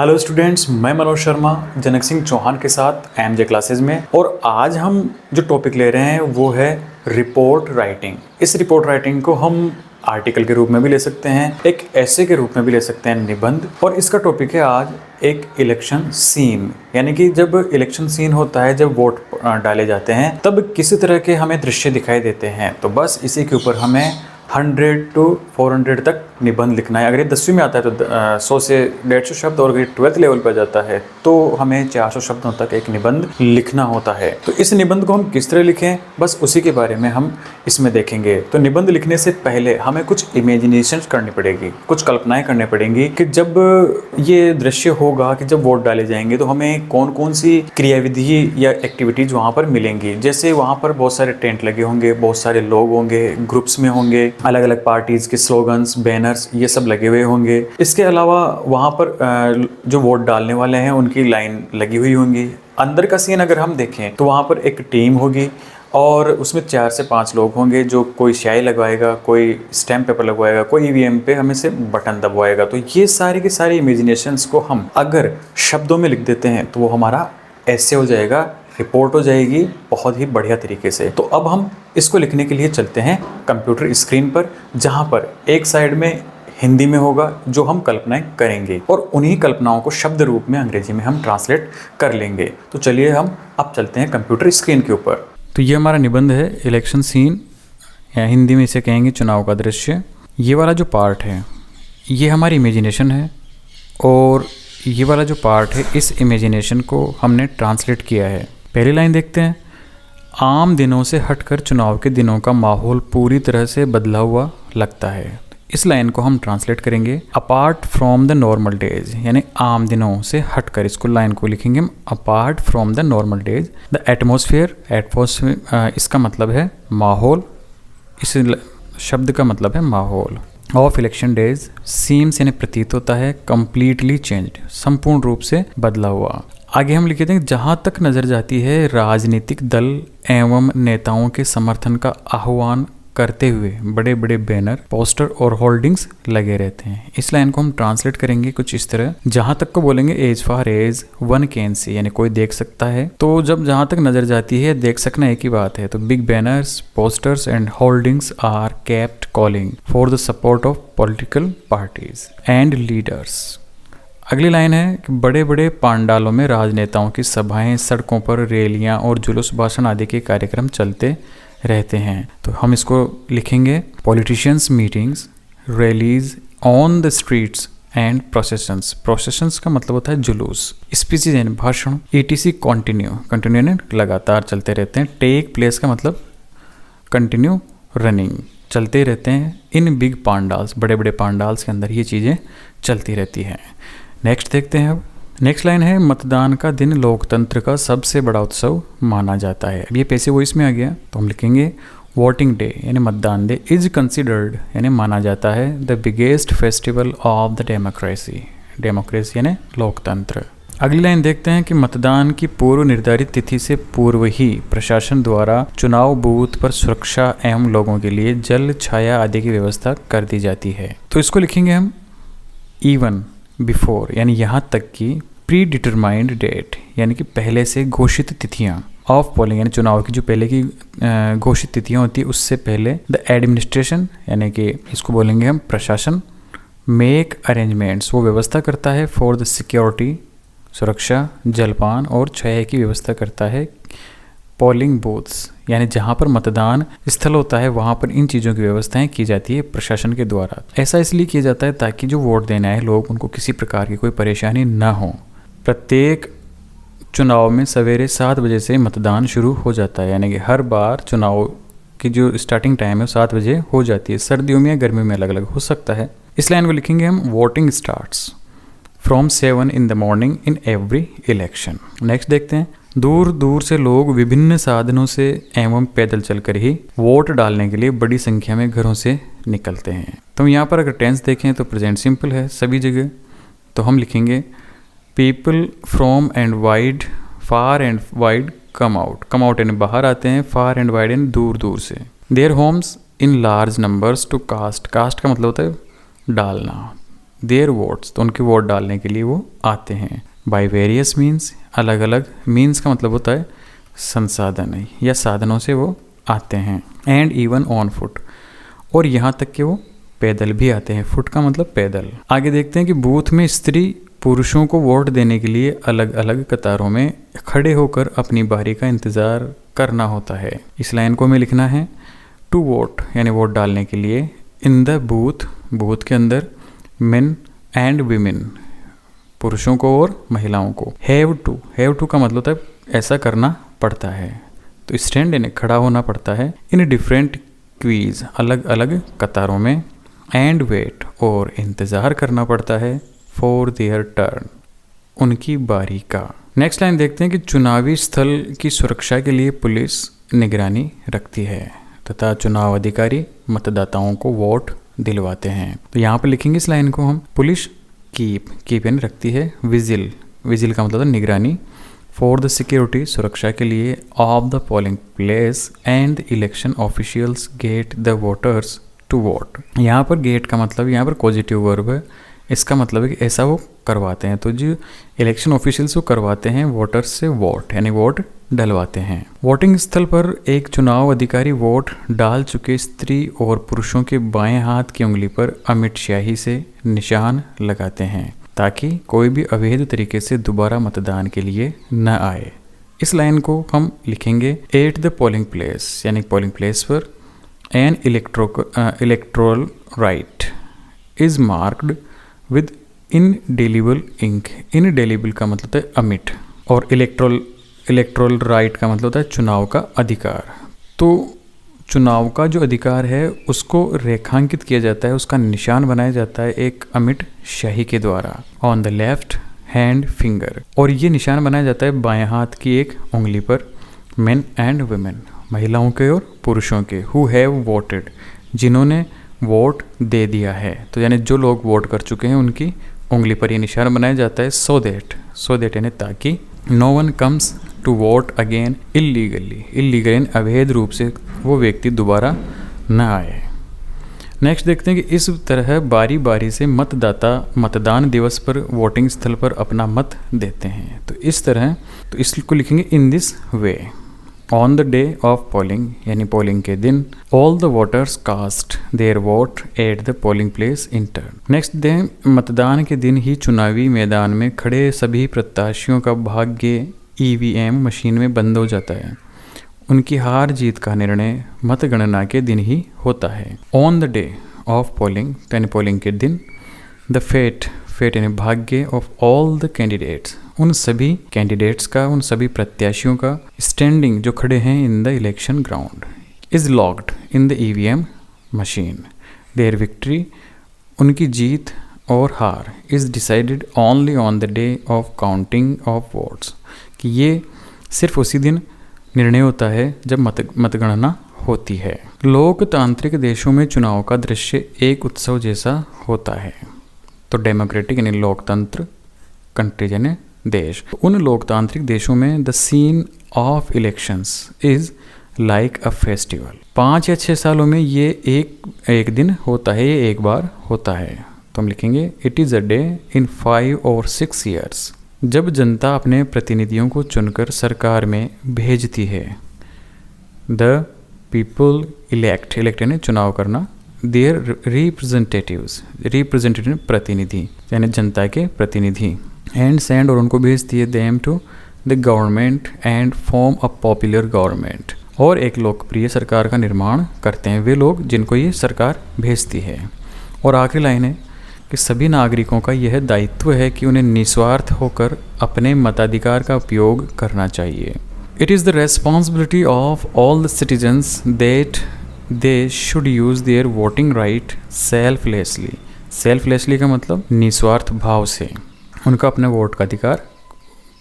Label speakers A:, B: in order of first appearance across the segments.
A: Hello students, मैं मनोज शर्मा जनक सिंह चौहान के साथ एमजे क्लासेस में। और आज हम जो टॉपिक ले रहे हैं वो है रिपोर्ट राइटिंग। इस रिपोर्ट राइटिंग को हम आर्टिकल के रूप में भी ले सकते हैं, एक ऐसे के रूप में भी ले सकते हैं, निबंध। और इसका टॉपिक है आज एक इलेक्शन सीन, यानी कि जब इलेक्शन सीन होता है, जब वोट डाले जाते हैं, तब किसी तरह के हमें दृश्य दिखाई देते हैं। तो बस इसी के ऊपर हमें 100 to 400 तक निबंध लिखना है। अगर ये 10वीं में आता है तो 100 से 150 शब्द, और अगर 12th लेवल पर जाता है तो हमें 400 शब्दों तक एक निबंध लिखना होता है। तो इस निबंध को हम किस तरह लिखें, बस उसी के बारे में हम इसमें देखेंगे। तो निबंध लिखने से पहले हमें कुछ इमेजिनेशन करनी पड़ेगी, कुछ कल्पनाएं करनी पड़ेंगी कि जब ये दृश्य होगा कि जब वोट डाले जाएंगे तो हमें कौन कौन सी क्रियाविधि या एक्टिविटीज़ वहाँ पर मिलेंगी। जैसे वहाँ पर बहुत सारे टेंट लगे होंगे, बहुत सारे लोग होंगे, ग्रुप्स में होंगे, अलग अलग पार्टीज के स्लोगन्स, बैनर्स, ये सब लगे हुए होंगे। इसके अलावा वहाँ पर जो वोट डालने वाले हैं उनकी लाइन लगी हुई होंगी। अंदर का सीन अगर हम देखें तो वहाँ पर एक टीम होगी और उसमें 4 से 5 लोग होंगे, जो कोई स्याही लगवाएगा, कोई स्टैम्प पेपर लगवाएगा, कोई ईवीएम पे हमें से बटन दबवाएगा। तो ये सारी की सारी इमेजिनेशंस को हम अगर शब्दों में लिख देते हैं तो वो हमारा ऐसे हो जाएगा, रिपोर्ट हो जाएगी बहुत ही बढ़िया तरीके से। तो अब हम इसको लिखने के लिए चलते हैं कंप्यूटर स्क्रीन पर, जहाँ पर एक साइड में हिंदी में होगा जो हम कल्पनाएं करेंगे, और उन्हीं कल्पनाओं को शब्द रूप में अंग्रेजी में हम ट्रांसलेट कर लेंगे। तो चलिए हम अब चलते हैं कंप्यूटर स्क्रीन के ऊपर। तो ये हमारा निबंध है, इलेक्शन सीन, या हिंदी में इसे कहेंगे चुनाव का दृश्य। ये वाला जो पार्ट है ये हमारी इमेजिनेशन है, और ये वाला जो पार्ट है इस इमेजिनेशन को हमने ट्रांसलेट किया है। पहली लाइन देखते हैं। आम दिनों से हटकर चुनाव के दिनों का माहौल पूरी तरह से बदला हुआ लगता है। इस लाइन को हम ट्रांसलेट करेंगे apart from the normal days, यानी आम दिनों से हटकर। इसको लाइन को लिखेंगे हम apart from the normal days. The atmosphere, इसका मतलब है माहौल, इस शब्द का मतलब है माहौल। ऑफ इलेक्शन डेज सीम्स, यानी प्रतीत होता है, कंप्लीटली चेंज्ड, संपूर्ण रूप से बदला हुआ। आगे हम लिखते हैं जहां तक नजर जाती है राजनीतिक दल एवं नेताओं के समर्थन का आह्वान करते हुए बड़े बड़े बैनर, पोस्टर और होल्डिंग्स लगे रहते हैं। इस लाइन को हम ट्रांसलेट करेंगे कुछ इस तरह। जहां तक को बोलेंगे as far as one can see, यानी कोई देख सकता है। तो जब जहां तक नजर जाती है, देख सकना एक ही बात है। तो big banners, posters and hoardings are kept calling for the support of political parties and leaders. अगली लाइन है कि बड़े बड़े पांडालों में राजनेताओं की सभाएं, सड़कों पर रैलियां और जुलूस, भाषण आदि के कार्यक्रम चलते रहते हैं। तो हम इसको लिखेंगे politicians meetings, rallies on the streets and processions. Processions का मतलब होता है जुलूस। स्पीचेज यानी भाषण, ETC कंटिन्यू, कंटिन्यू यानी लगातार चलते रहते हैं। टेक प्लेस का मतलब कंटिन्यू रनिंग, चलते रहते हैं। इन बिग पांडाल्स, बड़े बड़े पांडाल्स के अंदर ये चीज़ें चलती रहती हैं। नेक्स्ट देखते हैं। अब नेक्स्ट लाइन है मतदान का दिन लोकतंत्र का सबसे बड़ा उत्सव माना जाता है। अब ये पैसे वॉइस में आ गया, तो हम लिखेंगे वोटिंग डे यानी मतदान डे इज कंसिडर्ड, यानी माना जाता है the biggest festival of the democracy. Democracy यानी लोकतंत्र। अगली लाइन देखते हैं कि मतदान की पूर्व निर्धारित तिथि से पूर्व ही प्रशासन द्वारा चुनाव बूथ पर सुरक्षा एवं लोगों के लिए जल, छाया आदि की व्यवस्था कर दी जाती है। तो इसको लिखेंगे हम इवन बिफोर, यानी यहाँ तक कि प्री डिटरमाइंड डेट, यानी कि पहले से घोषित तिथियाँ, ऑफ पोलिंग यानी चुनाव की जो पहले की घोषित तिथियाँ होती है उससे पहले। द एडमिनिस्ट्रेशन यानी कि इसको बोलेंगे हम प्रशासन। मेक अरेंजमेंट्स, वो व्यवस्था करता है। फॉर द सिक्योरिटी, सुरक्षा, जलपान और छाया की व्यवस्था करता है। पोलिंग बूथ्स यानी जहाँ पर मतदान स्थल होता है वहाँ पर इन चीज़ों की व्यवस्थाएं की जाती है प्रशासन के द्वारा। ऐसा इसलिए किया जाता है ताकि जो वोट देने आए लोग, उनको किसी प्रकार की कोई परेशानी ना हो। प्रत्येक चुनाव में सवेरे 7 बजे से मतदान शुरू हो जाता है, यानी कि हर बार चुनाव की जो स्टार्टिंग टाइम है 7 बजे हो जाती है। सर्दियों में या गर्मियों में अलग अलग हो सकता है। इस लाइन को लिखेंगे हम voting starts from 7 in the morning in every election। Next देखते हैं। दूर दूर से लोग विभिन्न साधनों से एवं पैदल चलकर ही वोट डालने के लिए बड़ी संख्या में घरों से निकलते हैं। तो यहाँ पर अगर टेंस देखें तो प्रेजेंट सिंपल है सभी जगह। तो हम लिखेंगे people from and wide, far and wide come out. Come out यानी बाहर आते हैं, फार एंड वाइड यानी दूर दूर से। Their homes in large numbers to cast. Cast का मतलब होता है डालना। देयर वोट्स, तो उनके वोट डालने के लिए वो आते हैं। बाय वेरियस मीन्स, अलग अलग, मीन्स का मतलब होता है संसाधन या साधनों से वो आते हैं। एंड इवन ऑन फुट, और यहाँ तक कि वो पैदल भी आते हैं। फुट का मतलब पैदल। आगे देखते हैं कि बूथ में स्त्री पुरुषों को वोट देने के लिए अलग अलग कतारों में खड़े होकर अपनी बारी का इंतज़ार करना होता है। इस लाइन को हमें लिखना है टू वोट, यानी वोट डालने के लिए। इन द बूथ, बूथ के अंदर, मेन एंड वीमेन, पुरुषों को और महिलाओं को। हैव टू का मतलब होता है ऐसा करना पड़ता है। तो स्टैंड यानी खड़ा होना पड़ता है। इन डिफरेंट क्वीज, अलग अलग कतारों में। एंड वेट, और इंतज़ार करना पड़ता है। फॉर देयर टर्न, उनकी बारी का। नेक्स्ट लाइन देखते हैं कि चुनावी स्थल की सुरक्षा के लिए पुलिस निगरानी रखती है तथा चुनाव अधिकारी मतदाताओं को वोट दिलवाते हैं। तो यहाँ पर लिखेंगे इस लाइन को हम, पुलिस कीप यानी रखती है। विजिल का मतलब निगरानी। फॉर द सिक्योरिटी, सुरक्षा के लिए। Of the polling place and the election officials get the voters to vote. यहाँ पर गेट का मतलब यहाँ पर पॉजिटिव वर्ब है। इसका मतलब है कि ऐसा वो करवाते हैं। तो जो इलेक्शन ऑफिशियल्स वो करवाते हैं वोटर्स से वोट, यानी वोट डलवाते हैं। वोटिंग स्थल पर एक चुनाव अधिकारी वोट डाल चुके स्त्री और पुरुषों के बाएं हाथ की उंगली पर अमिट स्याही से निशान लगाते हैं ताकि कोई भी अवैध तरीके से दोबारा मतदान के लिए न आए। इस लाइन को हम लिखेंगे एट द पोलिंग प्लेस, यानी पोलिंग प्लेस पर। An electoral right is marked with indelible ink. Indelible का मतलब है अमिट, और इलेक्ट्रोल राइट का मतलब होता है चुनाव का अधिकार। तो चुनाव का जो अधिकार है उसको रेखांकित किया जाता है, उसका निशान बनाया जाता है एक अमिट स्याही के द्वारा on the left hand finger. और ये निशान बनाया जाता है बाएं हाथ की एक उंगली पर। मेन एंड वुमेन, महिलाओं के और पुरुषों के। हु हैव वोटेड, जिन्होंने वोट दे दिया है। तो यानी जो लोग वोट कर चुके हैं उनकी उंगली पर ये निशान बनाया जाता है। सो देट यानी ताकि no one comes to vote again illegally अवैध रूप से वो व्यक्ति दोबारा न आए। नेक्स्ट देखते हैं कि इस तरह बारी बारी से मतदाता मतदान दिवस पर वोटिंग स्थल पर अपना मत देते हैं। तो इस तरह, तो इसको लिखेंगे in this way. On the day of polling, यानी पोलिंग के दिन, all the voters cast their vote at the polling place in turn. Next दिन, मतदान के दिन ही चुनावी मैदान में खड़े सभी प्रत्याशियों का भाग्य ईवीएम मशीन में बंद हो जाता है। उनकी हार जीत का निर्णय मतगणना के दिन ही होता है। On the day of polling, यानी पोलिंग के दिन, द फेट यानी भाग्य ऑफ ऑल द कैंडिडेट्स, उन सभी कैंडिडेट्स का, उन सभी प्रत्याशियों का, स्टैंडिंग जो खड़े हैं in the election ground, is locked in the EVM machine. There victory, उनकी जीत और हार, is decided only on the day of counting of votes, कि ये सिर्फ उसी दिन निर्णय होता है जब मतगणना होती है। लोकतांत्रिक देशों में चुनाव का दृश्य एक उत्सव जैसा होता है। तो डेमोक्रेटिक यानी लोकतंत्र, कंट्रीज यानी देश, उन लोकतांत्रिक देशों में the scene of elections is like a festival. 5 या 6 सालों में ये एक दिन होता है, ये एक बार होता है। तो हम लिखेंगे it is a day in 5 or 6 years, जब जनता अपने प्रतिनिधियों को चुनकर सरकार में भेजती है। द पीपल इलेक्ट यानी चुनाव करना, देयर रिप्रेजेंटेटिव प्रतिनिधि यानी जनता के प्रतिनिधि, एंड सेंड और उनको भेजती है them to the government and form a popular government, और एक लोकप्रिय सरकार का निर्माण करते हैं वे लोग जिनको ये सरकार भेजती है। और आखिरी लाइन है कि सभी नागरिकों का यह दायित्व है कि उन्हें निस्वार्थ होकर अपने मताधिकार का उपयोग करना चाहिए। It is the responsibility of all the citizens that they should use their voting right selflessly. Selflessly का मतलब निस्वार्थ भाव से उनका अपने वोट का अधिकार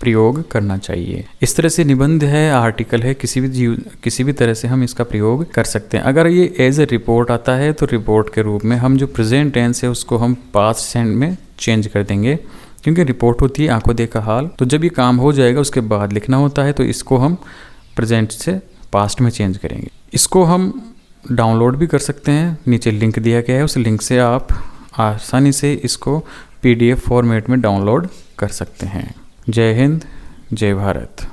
A: प्रयोग करना चाहिए। इस तरह से निबंध है, आर्टिकल है, किसी भी तरह से हम इसका प्रयोग कर सकते हैं। अगर ये एज ए रिपोर्ट आता है तो रिपोर्ट के रूप में हम जो प्रेजेंट टेंस है उसको हम पास्ट टेंस में चेंज कर देंगे, क्योंकि रिपोर्ट होती है आंखों देखा हाल। तो जब ये काम हो जाएगा उसके बाद लिखना होता है, तो इसको हम प्रेजेंट से पास्ट में चेंज करेंगे। इसको हम डाउनलोड भी कर सकते हैं, नीचे लिंक दिया गया है, उस लिंक से आप आसानी से इसको PDF फॉर्मेट में डाउनलोड कर सकते हैं। जय हिंद, जय भारत।